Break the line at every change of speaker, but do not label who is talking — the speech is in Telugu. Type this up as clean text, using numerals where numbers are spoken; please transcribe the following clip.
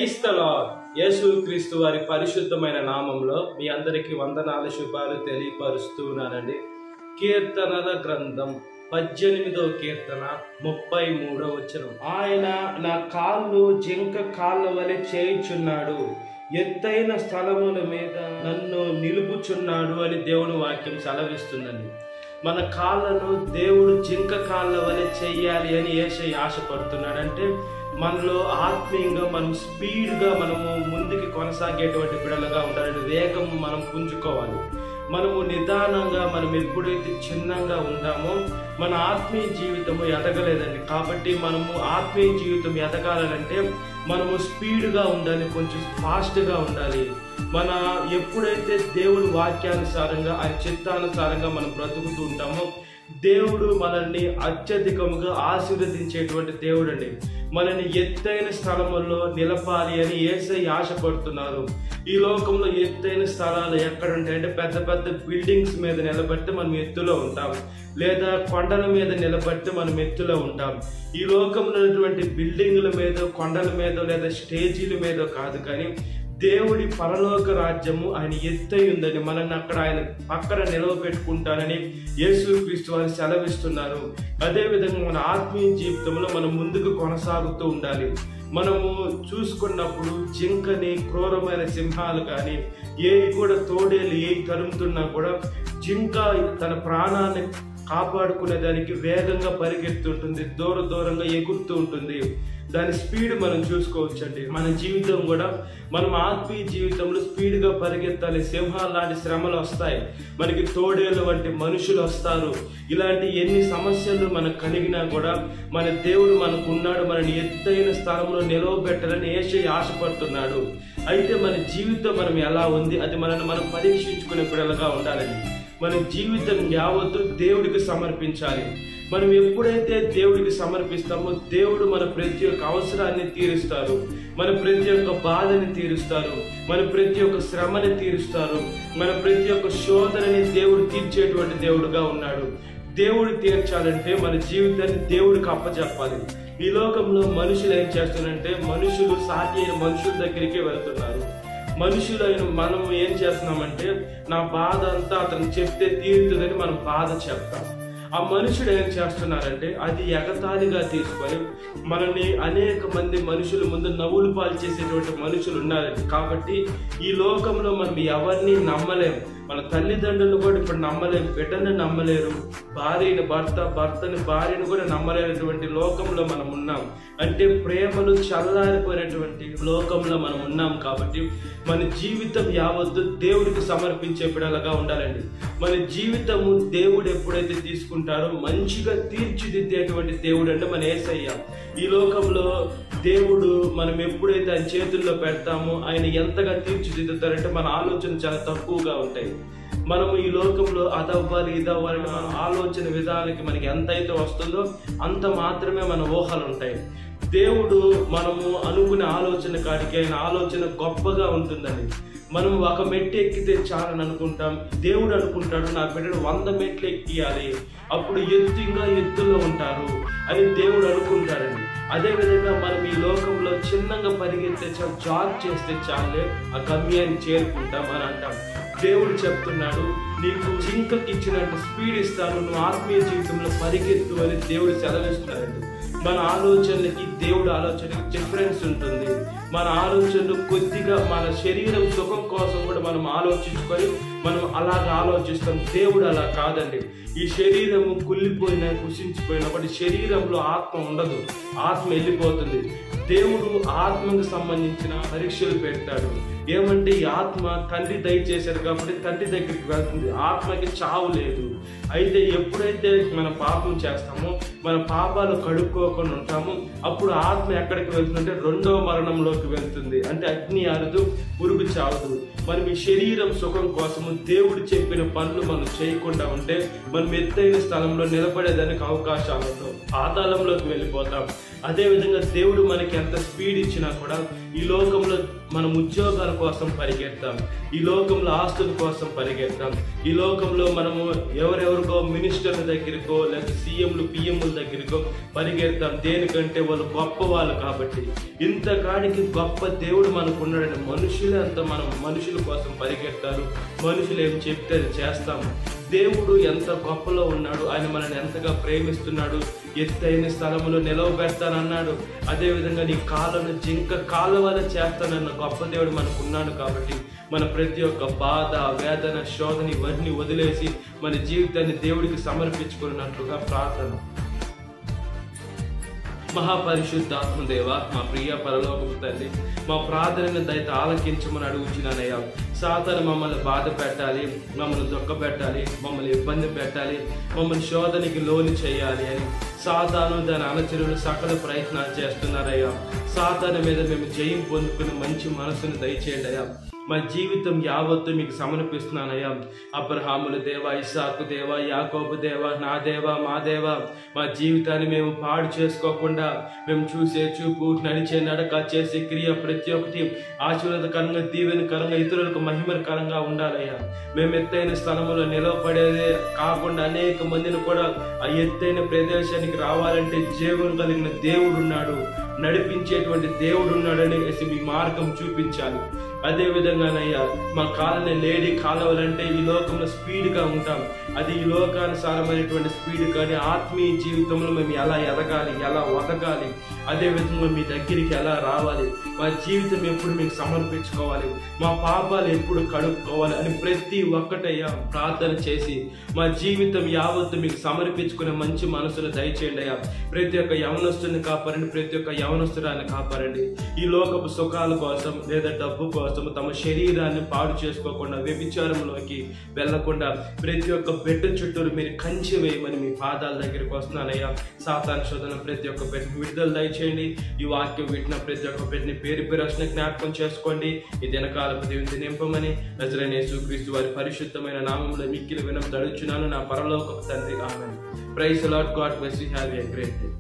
Praise the lord. యేసుక్రీస్తు వారి పరిశుద్ధమైన నామంలో మీ అందరికీ వందనాలు శుభాలు తెలియపరుస్తున్నానండి. కీర్తనల గ్రంథం 18వ కీర్తన 33వ వచనం. ఆయన నా కాళ్ళు జింక కాళ్ళ వలె చేయుచున్నాడు, ఎత్తైన స్థలముల మీద నన్ను నిలుపుచున్నాడు అని దేవుని వాక్యం సెలవిస్తుందండి. మన కాళ్ళను దేవుడు జింక కాళ్ళ వలె చెయ్యాలి అని యేసయ్య ఆశపడుతున్నాడు. అంటే మనలో ఆత్మీయంగా మనం స్పీడ్గా మనము ముందుకి కొనసాగేటువంటి బిడ్డలుగా ఉండాలి. వేగం మనం పుంజుకోవాలి. మనము నిదానంగా మనం ఎప్పుడైతే చిన్నంగా ఉంటామో మన ఆత్మీయ జీవితము ఎదగలేదండి. కాబట్టి మనము ఆత్మీయ జీవితం ఎదగాలంటే మనము స్పీడ్గా ఉండాలి, కొంచెం ఫాస్ట్గా ఉండాలి. మన ఎప్పుడైతే దేవుడి వాక్యానుసారంగా ఆయన చిత్తానుసారంగా మనం బ్రతుకుతూ ఉంటామో దేవుడు మనల్ని అత్యధికంగా ఆశీర్వదించేటువంటి దేవుడు అండి. మనల్ని ఎత్తైన స్థలముల్లో నిలపాలి అని యేసయ్య ఆశపడుతున్నారు. ఈ లోకంలో ఎత్తైన స్థలాలు ఎక్కడ ఉంటాయంటే పెద్ద పెద్ద బిల్డింగ్స్ మీద నిలబట్టి మనం ఎత్తులో ఉంటాం, లేదా కొండల మీద నిలబట్టి మనం ఎత్తులో ఉంటాం. ఈ లోకంలో ఉన్నటువంటి బిల్డింగుల మీద, కొండల మీద, లేదా స్టేజీల మీద కాదు, కానీ దేవుడి పరలోక రాజ్యము ఆయన ఎత్తై ఉందని మనల్ని అక్కడ ఆయన పక్కన నిలవబెట్టుకుంటానని యేసుక్రీస్తు వారు సెలవిస్తున్నారు. అదేవిధంగా మన ఆత్మీయ జీవితంలో మనం ముందుకు కొనసాగుతూ ఉండాలి. మనము చూసుకున్నప్పుడు జింకని, క్రూరమైన సింహాలు కానీ ఏవి కూడా తోడేలు ఏవి తరుముతున్నా కూడా జింక తన ప్రాణాన్ని కాపాడుకునేదానికి వేగంగా పరిగెత్తుంటుంది, దూరంగా ఎగురుతూ ఉంటుంది. దాని స్పీడ్ మనం చూసుకోవచ్చండి. మన జీవితం కూడా మనం ఆత్మీయ జీవితంలో స్పీడ్గా పరిగెత్తాలి. సింహాలు లాంటి శ్రమలు వస్తాయి, మనకి తోడేళ్ళు వంటి మనుషులు వస్తారు. ఇలాంటి ఎన్ని సమస్యలు మనకు కలిగినా కూడా మన దేవుడు మనకు ఉన్నాడు. మనని ఎత్తైన స్థలంలో నిలవబెట్టాలని యేసయ్య ఆశపడుతున్నాడు. అయితే మన జీవితం మనం ఎలా ఉంది అది మనల్ని మనం పరీక్షించుకునే బిడ్డలుగా ఉండాలండి. మన జీవితం యావత్తు దేవుడికి సమర్పించాలి. మనం ఎప్పుడైతే దేవుడికి సమర్పిస్తామో దేవుడు మన ప్రతి ఒక్క అవసరాన్ని తీరుస్తారు, మన ప్రతి ఒక్క బాధని తీరుస్తారు, మన ప్రతి ఒక్క శ్రమని తీరుస్తారు, మన ప్రతి ఒక్క శోధనని దేవుడు తీర్చేటువంటి దేవుడుగా ఉన్నాడు. దేవుడు తీర్చాలంటే మన జీవితాన్ని దేవుడికి అప్పచెప్పాలి. ఈ లోకంలో మనుషులు ఏం చేస్తున్నారంటే మనుషులు సాటి అయిన మనుషుల దగ్గరికి వెళ్తున్నారు. మనుషులైన మనం ఏం చేస్తున్నామంటే నా బాధ అంతా అతను చెప్తే తీరుతుందని మనం బాధ చెప్తాం. ఆ మనుషుడు ఏం చేస్తున్నారంటే అది ఎగతాళిగా తీసుకొని మనల్ని అనేక మంది మనుషుల ముందు నవ్వులు పాలు చేసేటువంటి మనుషులు ఉన్నారండి. కాబట్టి ఈ లోకంలో మనం ఎవరిని నమ్మలేం. మన తల్లిదండ్రులను కూడా ఇప్పుడు నమ్మలేం, బిడ్డని నమ్మలేరు, భార్యని భర్తని భార్యను కూడా నమ్మలేనటువంటి లోకంలో మనం ఉన్నాం. అంటే ప్రేమలు చల్లారిపోయినటువంటి లోకంలో మనం ఉన్నాం. కాబట్టి మన జీవితం యావత్తు దేవుడికి సమర్పించే బిడ్డలుగా ఉండాలండి. మన జీవితము దేవుడు ఎప్పుడైతే తీసుకుంటారో మంచిగా తీర్చిదిద్దేటువంటి దేవుడు అంటే మన యేసయ్య. ఈ లోకంలో దేవుడు మనం ఎప్పుడైతే ఆయన చేతుల్లో పెడతామో ఆయన ఎంతగా తీర్చిదిద్దుతారంటే మన ఆలోచన చాలా తక్కువగా ఉంటాయి. మనము ఈ లోకంలో అదవ్వాలి ఇదవ్వాలి మన ఆలోచన విధానానికి మనకి ఎంత అయితే వస్తుందో అంత మాత్రమే మన ఊహలు ఉంటాయి. దేవుడు మనము అనుకునే ఆలోచన కాడికి ఆయన ఆలోచన గొప్పగా ఉంటుందండి. మనం ఒక మెట్టు ఎక్కితే చాలని అనుకుంటాం, దేవుడు అనుకుంటాడు నా బిడ్డను 100 మెట్లు ఎక్కియాలి, అప్పుడు ఎత్తులో ఉంటారు అని దేవుడు అనుకుంటాడండి. అదేవిధంగా మనం ఈ లోకంలో చిన్నగా పరిగెత్తే చాలు, జాగ్ చేస్తే చాలే ఆ గమ్యాన్ని చేరుకుంటాం అని అంటాం. దేవుడు చెప్తున్నాడు నీకు జింకకి ఇచ్చినట్టు స్పీడ్ ఇస్తాను, నువ్వు ఆత్మీయ జీవితంలో పరిగెత్తు అని దేవుడు సెలవిస్తున్నాడండి. మన ఆలోచనలకి దేవుడు ఆలోచనకి డిఫరెన్స్ ఉంటుంది. మన ఆలోచనలు కొద్దిగా మన శరీరం సుఖం కోసం కూడా మనం ఆలోచించుకొని మనం అలాగ ఆలోచిస్తాం. దేవుడు అలా కాదండి. ఈ శరీరము కుళ్ళిపోయినా కుషించిపోయినప్పుడు శరీరంలో ఆత్మ ఉండదు, ఆత్మ వెళ్ళిపోతుంది. దేవుడు ఆత్మకు సంబంధించిన పరీక్షలు పెడతాడు. ఏమంటే ఈ ఆత్మ తండ్రి దయచేశారు కాబట్టి తండ్రి దగ్గరికి వెళ్తుంది, ఆత్మకి చావు లేదు. అయితే ఎప్పుడైతే మన పాపం చేస్తామో మన పాపాలు కడుక్కోకుండా ఉంటామో అప్పుడు ఆత్మ ఎక్కడికి వెళ్తుందంటే 2వ మరణంలోకి వెళ్తుంది. అంటే అగ్ని ఆరదు, పురుగు చావదు. మనం ఈ శరీరం సుఖం కోసము దేవుడు చెప్పిన పనులు మనం చేయకుండా ఉంటే మనం ఎత్తైన స్థలంలో నిలబడేదానికి అవకాశాలు ఉండవు, పాతాళంలోకి వెళ్ళిపోతాం. అదేవిధంగా దేవుడు మనకి ఎంత స్పీడ్ ఇచ్చినా కూడా ఈ లోకంలో మనం ఉద్యోగాల కోసం పరిగెడతాం, ఈ లోకంలో ఆస్తుల కోసం పరిగెడతాం, ఈ లోకంలో మనము ఎవరెవరికో మినిస్టర్ల దగ్గరికో లేకపోతే సీఎంలు పిఎంల దగ్గరికో పరిగెడతాం. దేనికంటే వాళ్ళు గొప్ప వాళ్ళు కాబట్టి. ఇంతకాడికి గొప్ప దేవుడు మనకు ఉన్నాడని మనుషులే అంత మనం మనుషుల కోసం పరిగెడతారు. మనుషులు ఏం చెప్తే అది చేస్తాము. దేవుడు ఎంత గొప్పలో ఉన్నాడు, ఆయన మనల్ని ఎంతగా ప్రేమిస్తున్నాడు, ఎత్తైన స్థలంలో నిలవబెడతానన్నాడు. అదేవిధంగా నీ కాళ్ళను జింక కాలువల చేస్తానన్న గొప్ప దేవుడు మనకు ఉన్నాడు కాబట్టి మన ప్రతి ఒక్క బాధ, వేదన, శోధన ఇవన్నీ వదిలేసి మన జీవితాన్ని దేవుడికి సమర్పించుకున్నట్లుగా ప్రార్థన. మహాపరిశుద్ధాత్మ దేవ, మా ప్రియ పరలోకపు తండ్రి, మా ప్రార్థనను దయత ఆలకించమని అడుగుచున్నానయ్యా. సాతాను మమ్మల్ని బాధ పెట్టాలి, మమ్మల్ని దుఃఖపెట్టాలి, మమ్మల్ని ఇబ్బంది పెట్టాలి, మమ్మల్ని శోధనకి లోను చేయాలి అని సాతాను దాని అనుచరులు సకల ప్రయత్నాలు చేస్తున్నారయ్యా. సాతాను మీద మేము జయం పొందుకుని మంచి మనసును దయచేయండి అయ్యా. మా జీవితం యావత్తు మీకు సమర్పిస్తున్నానయ్యా. అబ్రహాముల దేవ, ఇస్సాకు దేవ, యాకోబు దేవ, నా దేవ, మా దేవ, మా జీవితాన్ని మేము పాడు చేసుకోకుండా మేము చూసే చూపు, నడిచే నడక, చేసే క్రియ ప్రతి ఒక్కటి ఆశీర్వాదకరంగా, దీవెనకరంగా, ఇతరులకు మహిమకరంగా ఉండాలయ్యా. మేము ఎత్తైన స్థలంలో నిలవపడేదే కాకుండా అనేక మందిని కూడా ఆ ఎత్తైన ప్రదేశానికి రావాలంటే జీవం కలిగిన దేవుడు ఉన్నాడు, నడిపించేటువంటి దేవుడు ఉన్నాడని మీ మార్గం చూపించాలి. అదేవిధంగానయ్యా మా కాళ్ళని లేడీ కాలవాలంటే ఈ లోకంలో స్పీడ్గా ఉంటాం, అది ఈ లోకానుసారమైనటువంటి స్పీడ్ కానీ ఆత్మీయ జీవితంలో మేము ఎలా ఎదగాలి, ఎలా ఒదగాలి, అదేవిధంగా మీ దగ్గరికి ఎలా రావాలి, మా జీవితం ఎప్పుడు మీకు సమర్పించుకోవాలి, మా పాపాలు ఎప్పుడు కడుక్కోవాలి అని ప్రతి ఒక్కటయ్యా ప్రార్థన చేసి మా జీవితం యావత్తు మీకు సమర్పించుకునే మంచి మనసును దయచేయండి అయ్యా. ప్రతి ఒక్క యవనస్తుని కాపాడండి, ప్రతి ఒక్క యవనస్తురాన్ని కాపాడండి. ఈ లోకపు సుఖాల కోసం లేదా డబ్బు కోసం తమ శరీరాన్ని పాడు చేసుకోకుండా, వ్యభిచారంలోకి వెళ్లకుండా ప్రతి ఒక్క బిడ్డ చుట్టూరు మీరు కంచె వేయమని మీ పాదాల దగ్గరికి వస్తున్నానయ్యా. సాతాను శోధన ప్రతి ఒక్క బిడ్డని విడుదల దయచేయండి. ఈ వాక్యం వింటున్న ప్రతి ఒక్క బిడ్డని పేరు పేరున జ్ఞాపకం చేసుకోండి. ఈ దినకాలపు దేవుని నింపమని నజరేయుడైన యేసుక్రీస్తు వారి పరిశుద్ధమైన నామములో మిక్కిలి వినమ్రత అడుగుచున్నాను నా పరలోకపు తండ్రి. ఆమేన్. Praise the Lord. God bless you. Have a great day.